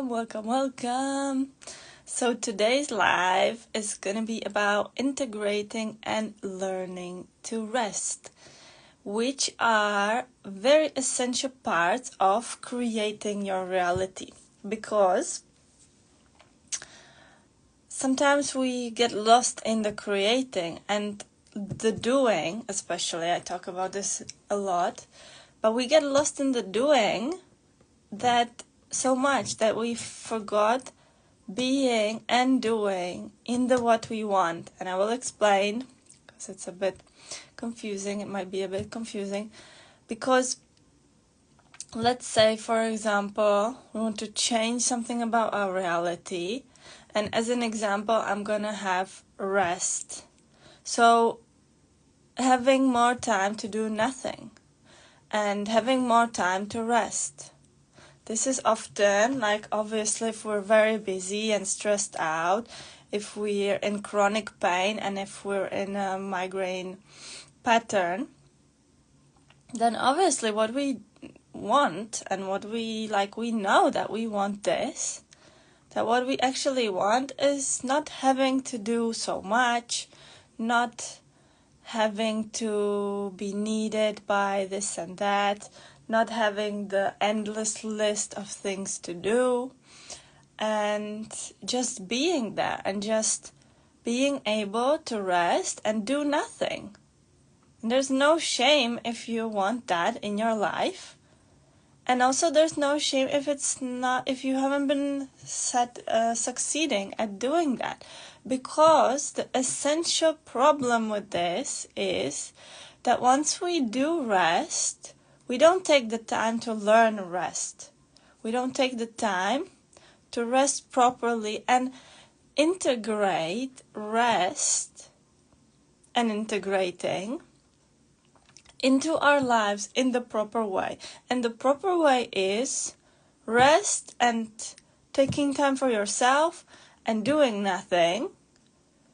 welcome. So today's live is gonna be about integrating and learning to rest, which are very essential parts of creating your reality, because sometimes we get lost in the creating and the doing. Especially, I talk about this a lot, but we get lost in the doing that so much that we forgot being and doing in the what we want. And I will explain, because it's a bit confusing. It might be a bit confusing, because let's say, for example, we want to change something about our reality, and as an example, I'm gonna have rest. So having more time to do nothing and having more time to rest. This is often, obviously, if we're very busy and stressed out, if we're in chronic pain, and if we're in a migraine pattern, then obviously what we want and what we know that we want this, that what we actually want is not having to do so much, not having to be needed by this and that, not having the endless list of things to do, and just being there and just being able to rest and do nothing. And there's no shame if you want that in your life. And also there's no shame if you haven't been succeeding at doing that. Because the essential problem with this is that once we do rest, we don't take the time to learn rest. We don't take the time to rest properly and integrate rest and integrating into our lives in the proper way. And the proper way is rest and taking time for yourself and doing nothing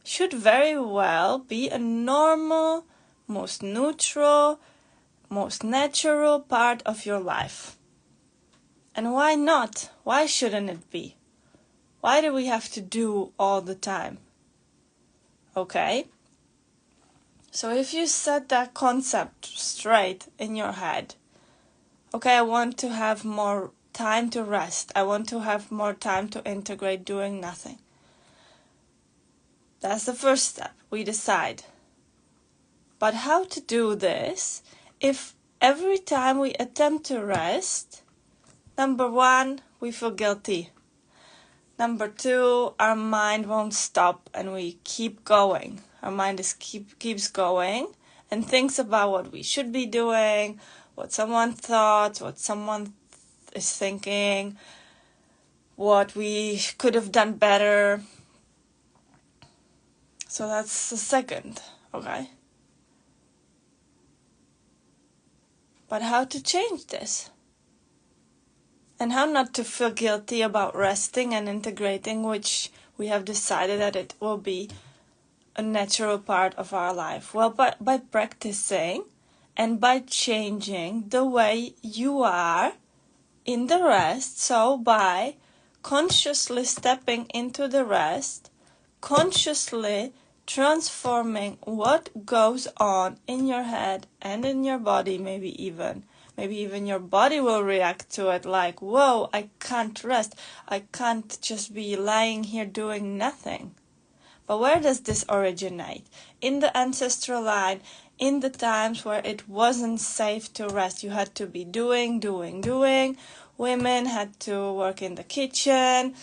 should very well be a normal, most neutral, most natural part of your life. And why not? Why shouldn't it be? Why do we have to do all the time? Okay? So if you set that concept straight in your head, okay, I want to have more time to rest. I want to have more time to integrate doing nothing. That's the first step. We decide. But how to do this if every time we attempt to rest, number one, we feel guilty. Number two, our mind won't stop and we keep going. Our mind keeps going and thinks about what we should be doing, what someone thought, what someone is thinking, what we could have done better. So that's the second, okay? But how to change this? And how not to feel guilty about resting and integrating, which we have decided that it will be a natural part of our life? Well, by practicing and by changing the way you are in the rest. So by consciously stepping into the rest, consciously transforming what goes on in your head and in your body, maybe even your body will react to it like, whoa, I can't rest. I can't just be lying here doing nothing. But where does this originate? In the ancestral line, in the times where it wasn't safe to rest. You had to be doing. Women had to work in the kitchen.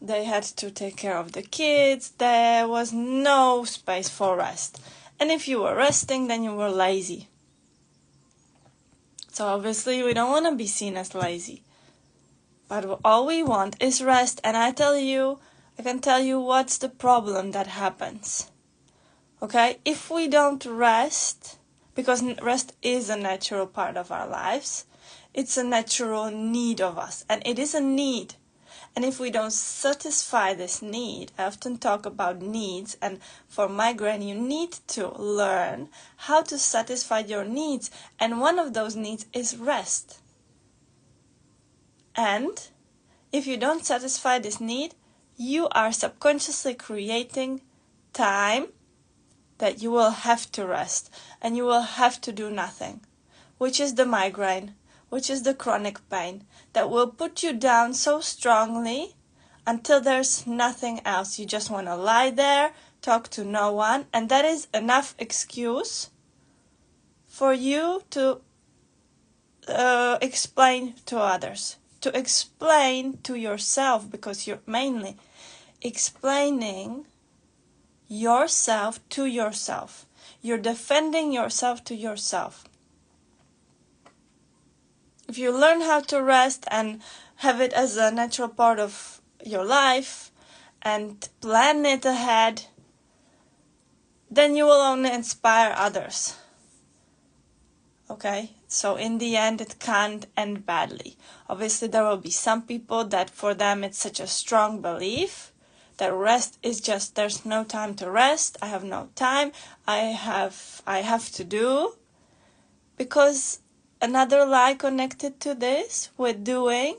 They had to take care of the kids. There was no space for rest. And if you were resting, then you were lazy. So obviously we don't want to be seen as lazy. But all we want is rest. And I can tell you what's the problem that happens. Okay? If we don't rest, because rest is a natural part of our lives, it's a natural need of us. And it is a need. And if we don't satisfy this need, I often talk about needs, and for migraine you need to learn how to satisfy your needs, and one of those needs is rest. And if you don't satisfy this need, you are subconsciously creating time that you will have to rest and you will have to do nothing, which is the migraine, which is the chronic pain that will put you down so strongly until there's nothing else. You just want to lie there, talk to no one, and that is enough excuse for you to explain to others, to explain to yourself, because you're mainly explaining yourself to yourself. You're defending yourself to yourself. If you learn how to rest and have it as a natural part of your life and plan it ahead, then you will only inspire others. Okay? So in the end, it can't end badly. Obviously, there will be some people that for them it's such a strong belief that rest is just, there's no time to rest, I have no time, I have to do. Because another lie connected to this with doing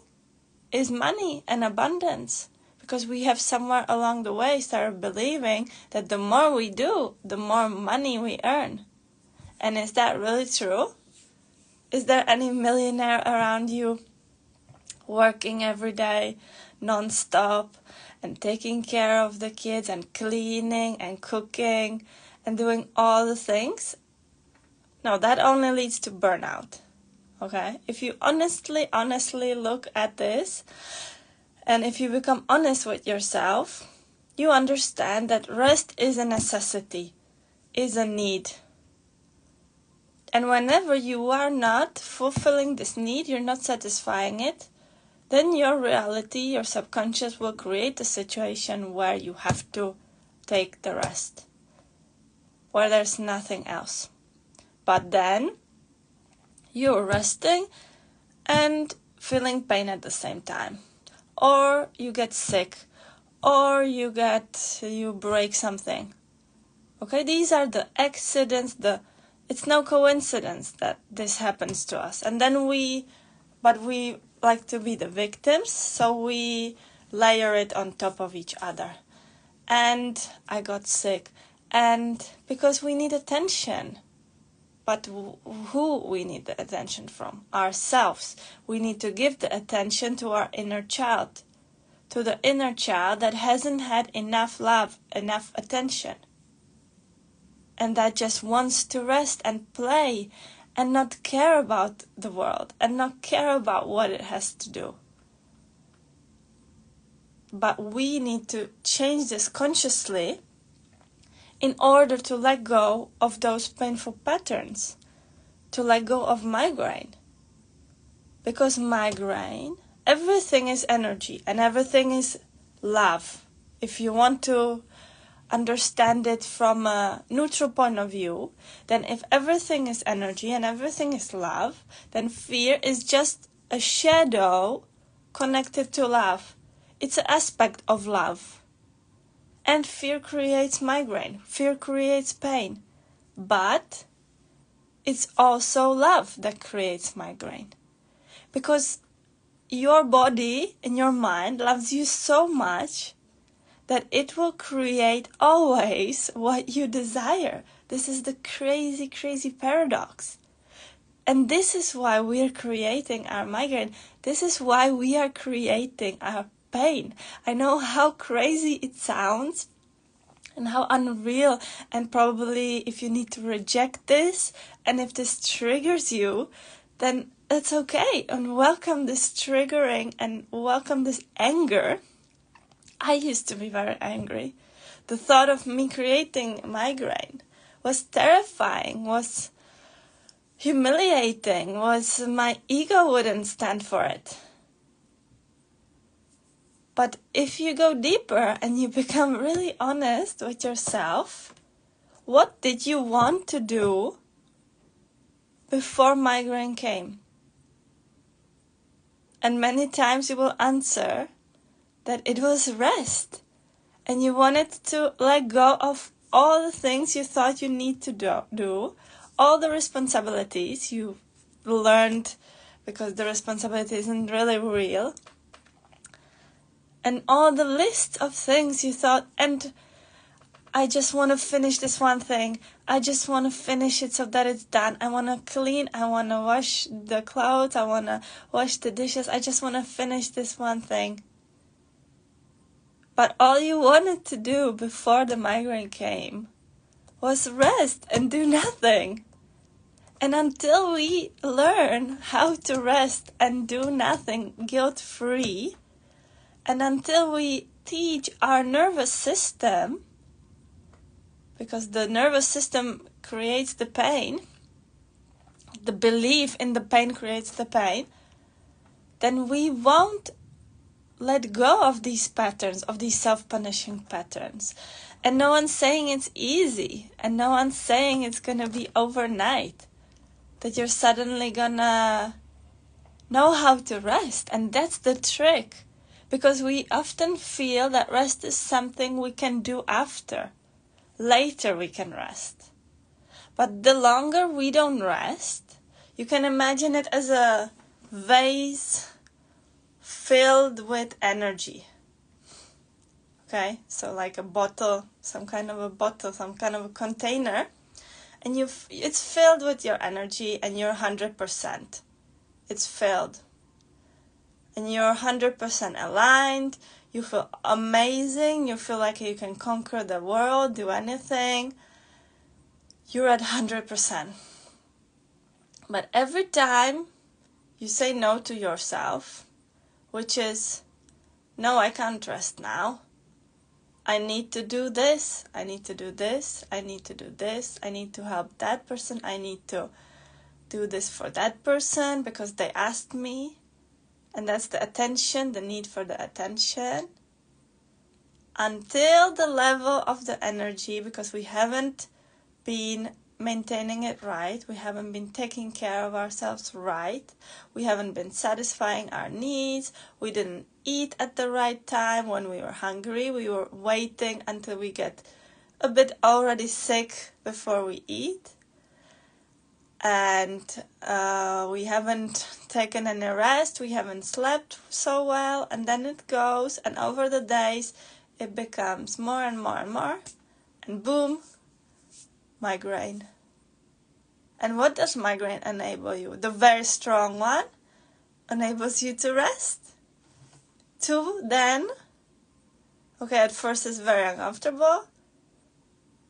is money and abundance. Because we have somewhere along the way started believing that the more we do, the more money we earn. And is that really true? Is there any millionaire around you working every day, non-stop, and taking care of the kids and cleaning and cooking and doing all the things? No, that only leads to burnout. Okay? If you honestly look at this, and if you become honest with yourself, you understand that rest is a necessity, is a need. And whenever you are not fulfilling this need, you're not satisfying it, then your reality, your subconscious will create a situation where you have to take the rest, where there's nothing else. But then you're resting and feeling pain at the same time. Or you get sick, or you break something. Okay, these are the accidents, it's no coincidence that this happens to us. And then we like to be the victims, so we layer it on top of each other. And I got sick, and because we need attention. But who we need the attention from? Ourselves. We need to give the attention to our inner child, to the inner child that hasn't had enough love, enough attention, and that just wants to rest and play and not care about the world and not care about what it has to do. But we need to change this consciously in order to let go of those painful patterns, to let go of migraine. Because migraine, everything is energy and everything is love. If you want to understand it from a neutral point of view, then if everything is energy and everything is love, then fear is just a shadow connected to love. It's an aspect of love. And fear creates migraine. Fear creates pain. But it's also love that creates migraine. Because your body and your mind loves you so much that it will create always what you desire. This is the crazy, crazy paradox. And this is why we are creating our migraine. This is why we are creating our pain. I know how crazy it sounds and how unreal, and probably if you need to reject this and if this triggers you, then it's okay, and welcome this triggering and welcome this anger. I used to be very angry. The thought of me creating migraine was terrifying, was humiliating, was my ego wouldn't stand for it. But if you go deeper and you become really honest with yourself, what did you want to do before migraine came? And many times you will answer that it was rest. And you wanted to let go of all the things you thought you need to do, all the responsibilities you learned, because the responsibility isn't really real. And all the list of things you thought, and I just want to finish this one thing. I just want to finish it so that it's done. I want to clean. I want to wash the clothes. I want to wash the dishes. I just want to finish this one thing. But all you wanted to do before the migraine came was rest and do nothing. And until we learn how to rest and do nothing guilt-free, and until we teach our nervous system, because the nervous system creates the pain, the belief in the pain creates the pain, then we won't let go of these patterns, of these self-punishing patterns. And no one's saying it's easy, and no one's saying it's gonna be overnight, that you're suddenly gonna know how to rest. And that's the trick, because we often feel that rest is something we can do after. Later we can rest. But the longer we don't rest, you can imagine it as a vase filled with energy. Okay, so like a bottle, some kind of a container, and it's filled with your energy, and you're 100%. It's filled. And you're 100% aligned. You feel amazing. You feel like you can conquer the world, do anything. You're at 100%. But every time you say no to yourself, which is, no, I can't rest now. I need to do this. I need to do this. I need to do this. I need to help that person. I need to do this for that person because they asked me. And that's the attention, the need for the attention. Until the level of the energy, because we haven't been maintaining it right, we haven't been taking care of ourselves right, we haven't been satisfying our needs, we didn't eat at the right time when we were hungry, we were waiting until we get a bit already sick before we eat. And we haven't taken any rest, we haven't slept so well, and then it goes, and over the days it becomes more and more and more, and boom, migraine. And what does migraine enable you? The very strong one enables you to rest. To then, okay, at first it's very uncomfortable,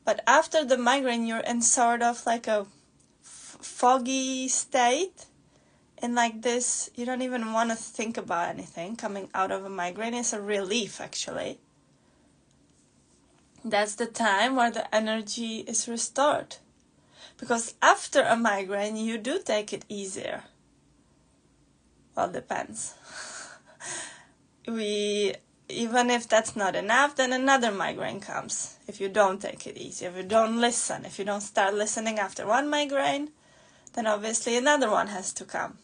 but after the migraine you're in sort of like a foggy state, in like this, you don't even want to think about anything. Coming out of a migraine is a relief, actually. That's the time where the energy is restored, because after a migraine you do take it easier. Well, depends. Even if that's not enough, then another migraine comes. If you don't take it easy, if you don't listen, if you don't start listening after one migraine, then obviously another one has to come.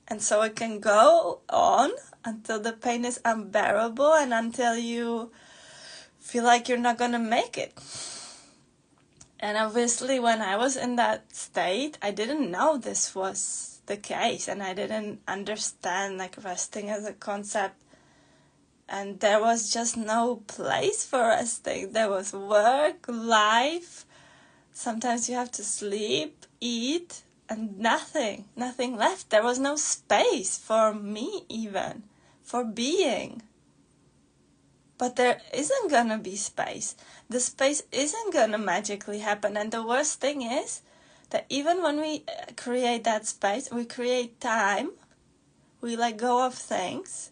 And so it can go on until the pain is unbearable and until you feel like you're not going to make it. And obviously when I was in that state, I didn't know this was the case, and I didn't understand like resting as a concept. And there was just no place for resting. There was work, life. Sometimes you have to sleep, eat, and nothing left. There was no space for me even, for being. But there isn't gonna be space. The space isn't gonna magically happen. And the worst thing is that even when we create that space, we create time, we let go of things,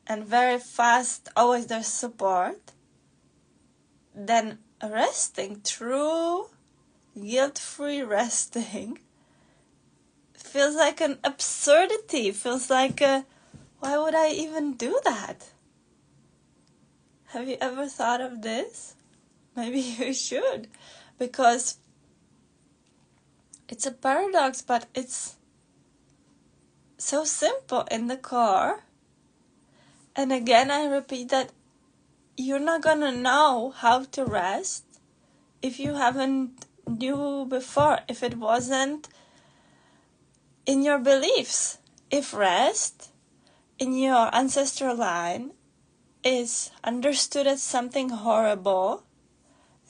and very fast, always there's support, then resting, true guilt-free resting, feels like an absurdity, feels like why would I even do that? Have you ever thought of this? Maybe you should, because it's a paradox, but it's so simple in the core. And again, I repeat that you're not gonna know how to rest if you haven't knew before, if it wasn't in your beliefs. If rest in your ancestral line is understood as something horrible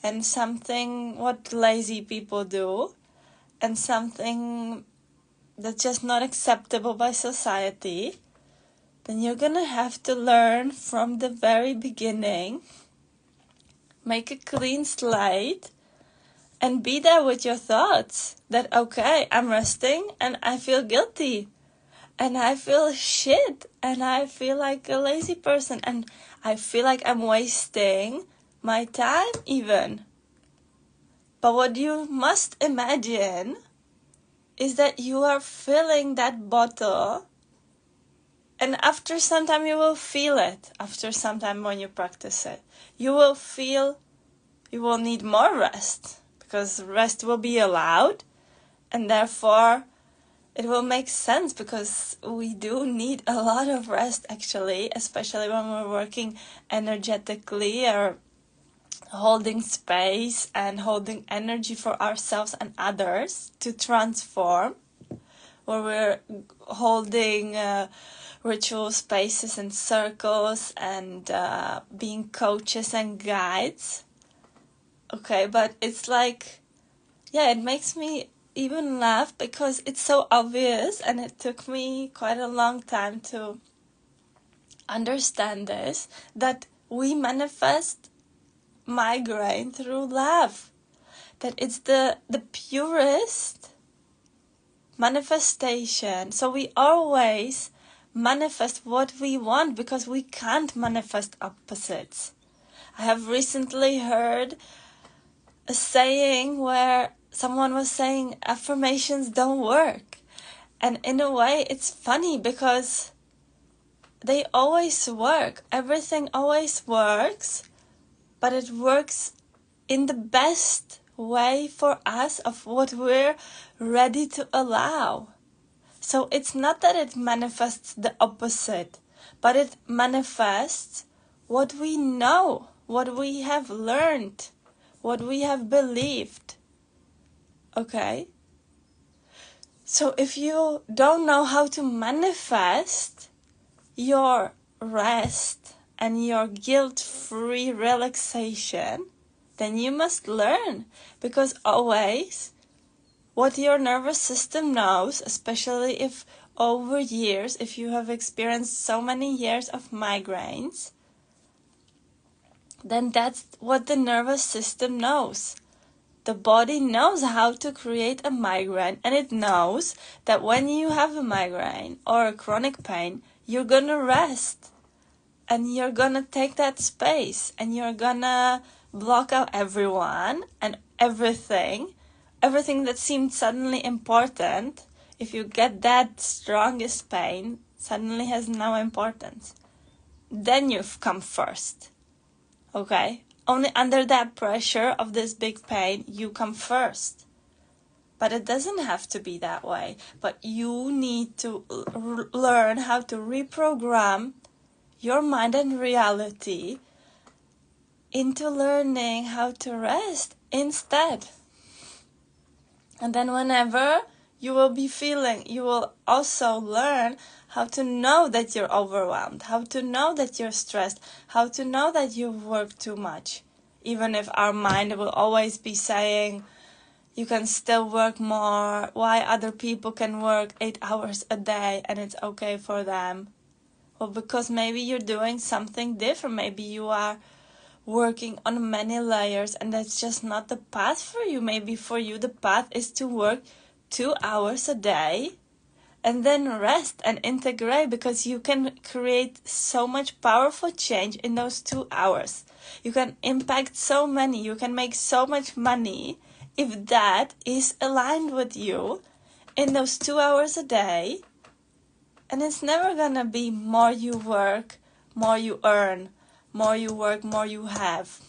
and something what lazy people do and something that's just not acceptable by society, then you're gonna have to learn from the very beginning, make a clean slate, and be there with your thoughts that, okay, I'm resting and I feel guilty and I feel shit and I feel like a lazy person and I feel like I'm wasting my time even. But what you must imagine is that you are filling that bottle, and after some time you will feel it. After some time when you practice it, you will feel you will need more rest, because rest will be allowed, and therefore it will make sense, because we do need a lot of rest actually, especially when we're working energetically or holding space and holding energy for ourselves and others to transform, where we're holding ritual spaces and circles and being coaches and guides. Okay, but it's like, yeah, it makes me even laugh because it's so obvious, and it took me quite a long time to understand this, that we manifest migraine through love, that it's the purest manifestation. So we always manifest what we want, because we can't manifest opposites. I have recently heard a saying where someone was saying affirmations don't work, and in a way it's funny because they always work. Everything always works, but it works in the best way for us of what we're ready to allow. So it's not that it manifests the opposite, but it manifests what we know, what we have learned, what we have believed. Okay? So if you don't know how to manifest your rest and your guilt-free relaxation, then you must learn, because always what your nervous system knows, especially if over years, if you have experienced so many years of migraines, then that's what the nervous system knows. The body knows how to create a migraine, and it knows that when you have a migraine or a chronic pain, you're gonna rest. And you're gonna take that space, and you're gonna block out everyone and everything that seemed suddenly important. If you get that strongest pain, suddenly has no importance. Then you've come first. Okay? Only under that pressure of this big pain, you come first. But it doesn't have to be that way. But you need to learn how to reprogram your mind and reality into learning how to rest instead. And then whenever you will be feeling, you will also learn how to know that you're overwhelmed, how to know that you're stressed, how to know that you've worked too much. Even if our mind will always be saying, you can still work more, why other people can work 8 hours a day and it's okay for them. Well, because maybe you're doing something different. Maybe you are working on many layers and that's just not the path for you. Maybe for you the path is to work 2 hours a day and then rest and integrate, because you can create so much powerful change in those 2 hours. You can impact so many, you can make so much money if that is aligned with you in those 2 hours a day. And it's never gonna be more you work, more you earn, more you work, more you have.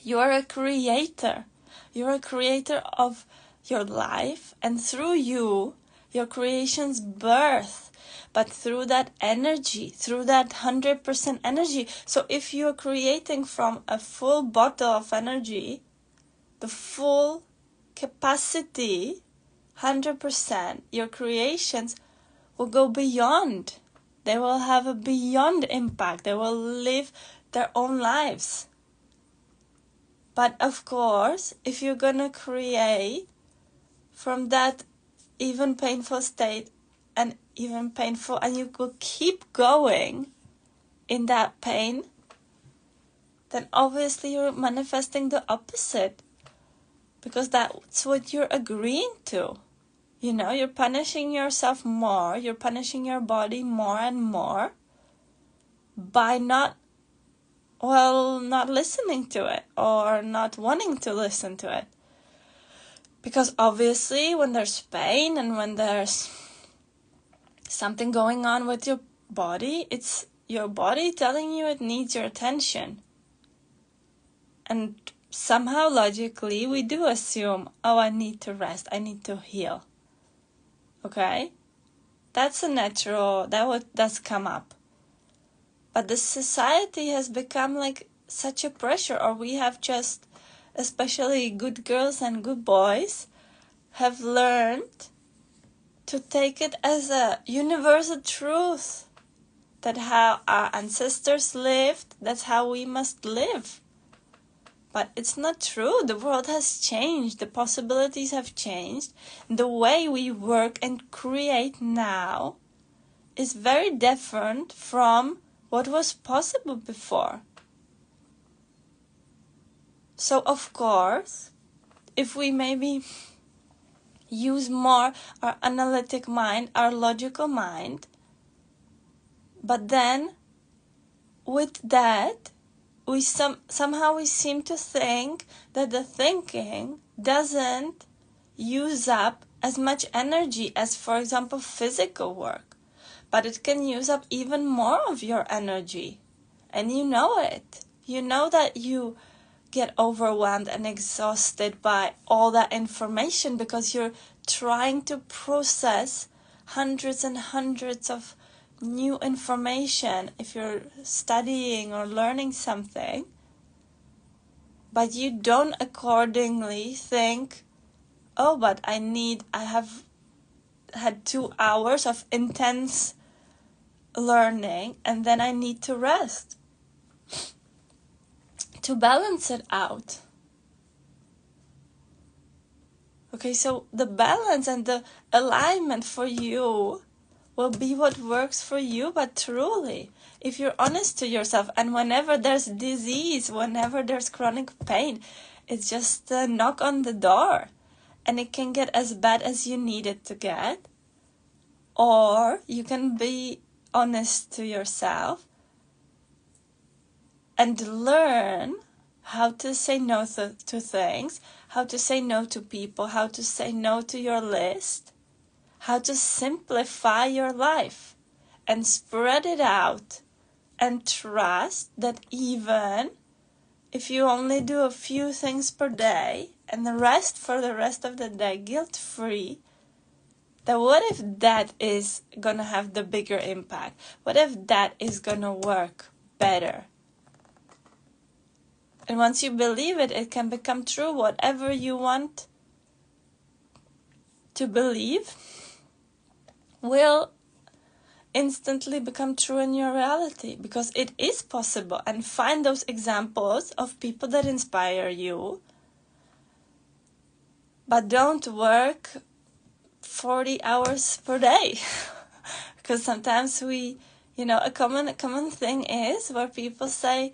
You are a creator. You're a creator of your life, and through you, your creation's birth. But through that energy, through that 100% energy. So if you're creating from a full bottle of energy, the full capacity, 100%, your creations will go beyond They will have a beyond impact. They will live their own lives. But of course, if you're gonna create from that even painful state and even painful, and you will keep going in that pain, then obviously you're manifesting the opposite, because that's what you're agreeing to. You know, you're punishing yourself more, you're punishing your body more and more by not listening to it or not wanting to listen to it. Because obviously when there's pain and when there's something going on with your body, it's your body telling you it needs your attention. And somehow logically we do assume, oh, I need to rest, I need to heal. Okay? That's a natural, that's come up. But the society has become like such a pressure, or we have just, especially good girls and good boys, have learned to take it as a universal truth that how our ancestors lived, that's how we must live. But it's not true. The world has changed. The possibilities have changed. The way we work and create now is very different from what was possible before. So of course, if we maybe use more our analytic mind, our logical mind, but then with that, we somehow we seem to think that the thinking doesn't use up as much energy as, for example, physical work. But it can use up even more of your energy. And you know it. You know that you get overwhelmed and exhausted by all that information because you're trying to process hundreds and hundreds of new information if you're studying or learning something, but you don't accordingly think, oh, but I have had 2 hours of intense learning and then I need to rest to balance it out. Okay, so the balance and the alignment for you will be what works for you, but truly, if you're honest to yourself, and whenever there's disease, whenever there's chronic pain, it's just a knock on the door, and it can get as bad as you need it to get, or you can be honest to yourself and learn how to say no to things, how to say no to people, how to say no to your list, how to simplify your life and spread it out, and trust that even if you only do a few things per day and the rest for the rest of the day guilt-free, that what if that is gonna have the bigger impact? What if that is gonna work better? And once you believe it, it can become true. Whatever you want to believe will instantly become true in your reality, because it is possible. And find those examples of people that inspire you, but don't work 40 hours per day. Because sometimes we, a common thing is where people say,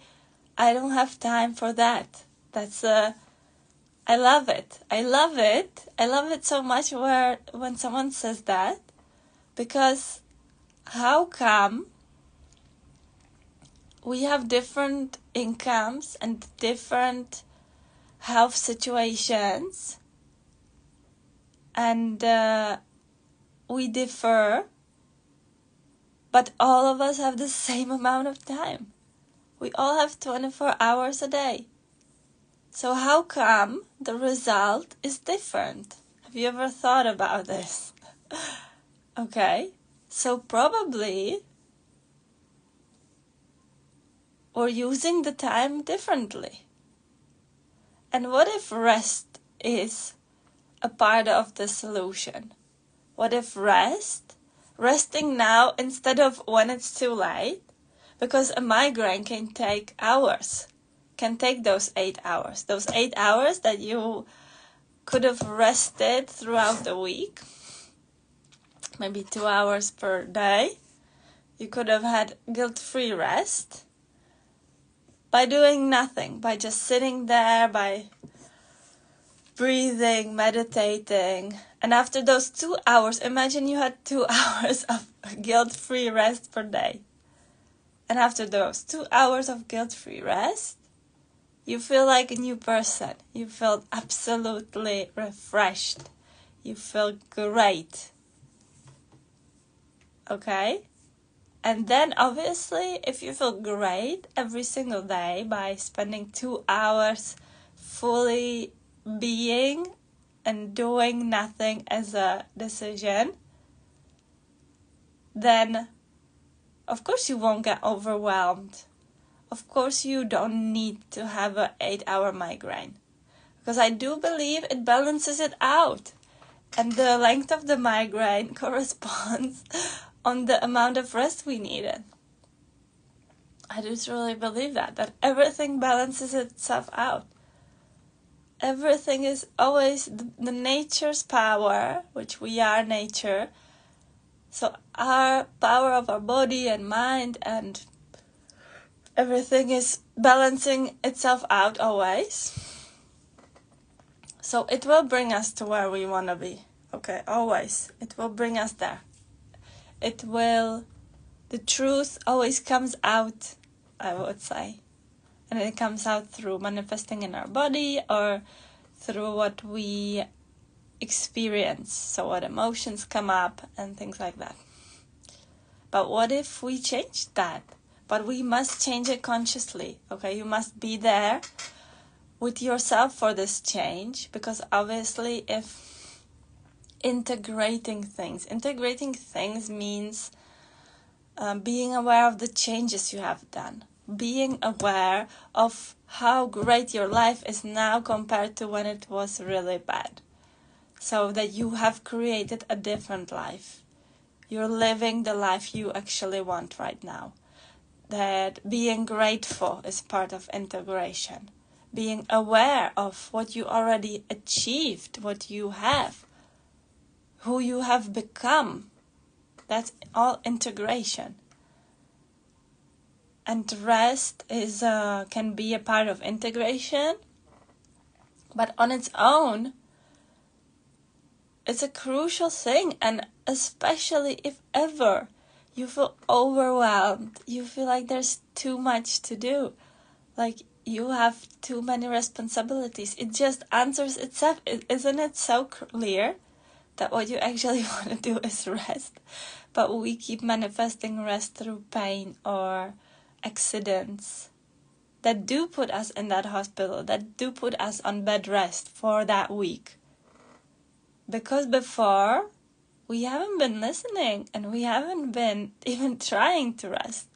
I don't have time for that. I love it. I love it so much when someone says that, because how come we have different incomes and different health situations, and we differ, but all of us have the same amount of time? We all have 24 hours a day. So how come the result is different? Have you ever thought about this? Okay, so probably we're using the time differently. And what if rest is a part of the solution? What if rest resting now instead of when it's too late, because a migraine can take hours, can take those 8 hours. Those 8 hours that you could have rested throughout the week, maybe 2 hours per day. You could have had guilt-free rest by doing nothing, by just sitting there, by breathing, meditating. And after those 2 hours, imagine you had 2 hours of guilt-free rest per day. And after those 2 hours of guilt-free rest, you feel like a new person. You feel absolutely refreshed. You feel great. Okay? And then obviously, if you feel great every single day by spending 2 hours fully being and doing nothing as a decision, then of course you won't get overwhelmed. Of course you don't need to have an 8-hour migraine. Because I do believe it balances it out. And the length of the migraine corresponds on the amount of rest we needed. I do truly believe that everything balances itself out. Everything is always the nature's power, which we are nature. So our power of our body and mind and everything is balancing itself out always. So it will bring us to where we want to be. Okay, always. It will bring us there. The truth always comes out, I would say. And it comes out through manifesting in our body or through what we experience. So what emotions come up and things like that. But what if we change that? But we must change it consciously. Okay, you must be there with yourself for this change. Because obviously if integrating things means being aware of the changes you have done. Being aware of how great your life is now compared to when it was really bad. So that you have created a different life. You're living the life you actually want right now. That being grateful is part of integration. Being aware of what you already achieved, what you have, who you have become. That's all integration. And rest can be a part of integration, but on its own, it's a crucial thing. And especially if ever you feel overwhelmed, you feel like there's too much to do, like you have too many responsibilities, it just answers itself. Isn't it so clear that what you actually want to do is rest? But we keep manifesting rest through pain or accidents that do put us in that hospital, that do put us on bed rest for that week. Because before, we haven't been listening and we haven't been even trying to rest.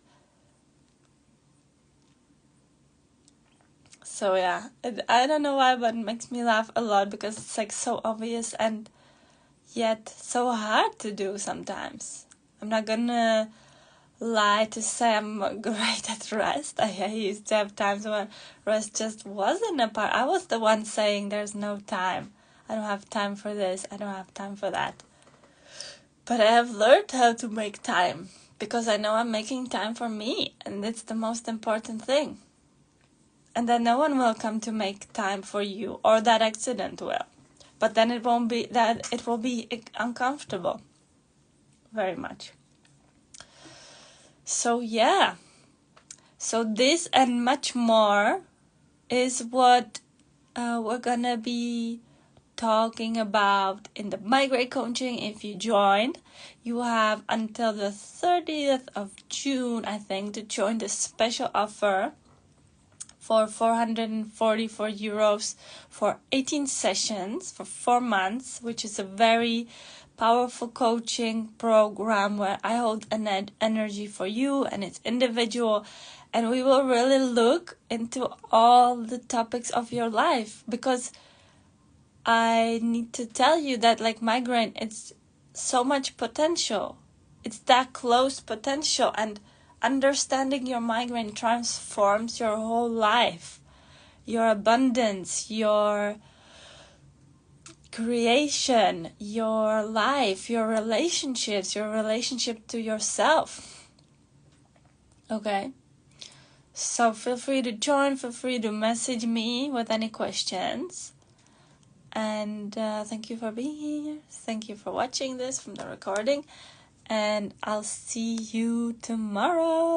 So yeah, I don't know why, but it makes me laugh a lot because it's like so obvious and yet so hard to do sometimes. I'm not gonna lie to say I'm great at rest. I used to have times when rest just wasn't a part. I was the one saying there's no time. I don't have time for this. I don't have time for that. But I have learned how to make time because I know I'm making time for me, and it's the most important thing. And then no one will come to make time for you, or that accident will. But then it won't be that, it will be uncomfortable. Very much. So yeah. So this and much more is what we're gonna be talking about in the migraine coaching. If you joined, you have until the 30th of June, I think, to join the special offer for 444 euros for 18 sessions for 4 months, which is a very powerful coaching program where I hold an energy for you, and it's individual, and we will really look into all the topics of your life. Because I need to tell you that like migraine, it's so much potential. It's that closed potential, and understanding your migraine transforms your whole life, your abundance, your creation, your life, your relationships, your relationship to yourself. Okay? So feel free to join, feel free to message me with any questions. And thank you for being here. Thank you for watching this from the recording. And I'll see you tomorrow.